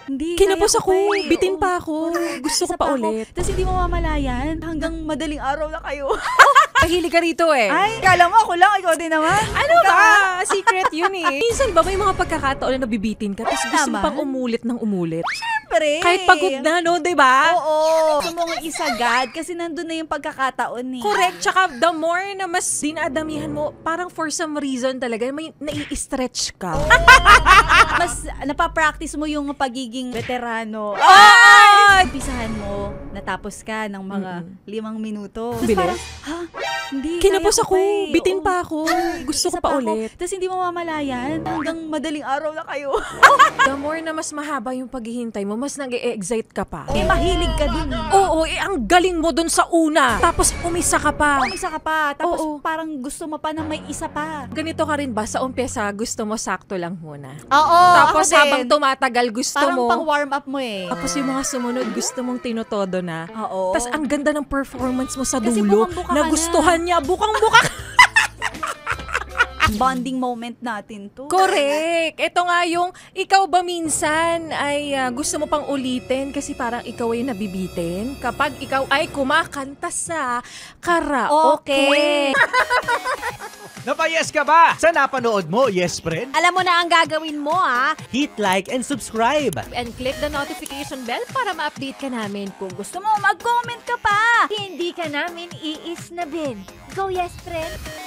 Hindi, Kinapos kaya ko ako, pa eh. bitin Oo. pa ako. Correct. Gusto ko Isa pa ako. ulit. Tapos hindi mo mamalayan hanggang madaling araw na kayo. Mahilig ka rito eh. Ay, kala mo ako lang, ikaw din naman. Ano ba? Secret yun eh. Minsan ba may mga pagkakataon na nabibitin ka tapos gusto mo Naman. pang umulit ng umulit? Siyempre. Kahit pagod na, no? Diba? Oo. Gusto mong isagad kasi nandun na yung pagkakataon eh. Correct. Tsaka the more na mas dinadamihan mo, parang for some reason talaga, may nai-stretch ka. Mas napapractice mo yung pagiging veterano. Ay! Umpisahan mo, natapos ka ng mga 5 minuto. Tapos Bilis? parang, ha? Hindi, Kinapos kaya ko ako, pa eh. bitin Oo. pa ako. Gusto ko Isa pa ako. ulit. Tapos hindi mo mamalayan hanggang madaling araw na kayo. The more na mas mahaba yung paghihintay mo, mas nag-e-excite ka pa. Eh, mahilig ka dun. Oo, ang galing mo dun sa una. Tapos umisa ka pa. Isa ka pa. Tapos Oo. parang gusto mo pa na may isa pa. Ganito ka rin ba? Sa umpisa, gusto mo sakto lang muna. Oo, Tapos habang tumatagal, gusto parang mo. pang warm up mo eh. Tapos yung mga sumunod, gusto mong tinutodo na. Oo. Tapos ang ganda ng performance mo sa Kasi dulo. bukang-buka ka na. Nagustuhan niya. Bukang-buka. Bonding moment natin to. Correct. Ito nga yung, ikaw ba minsan ay gusto mo pang ulitin kasi parang ikaw ay nabibitin kapag ikaw ay kumakanta sa karaoke. Napayes ka ba sa napanood mo, yes friend? Alam mo na ang gagawin mo, ha? Hit like and subscribe. And click the notification bell para ma-update ka namin. Kung Gusto mo mag-comment ka pa. hindi ka namin iisnabin. Go, yes, friend!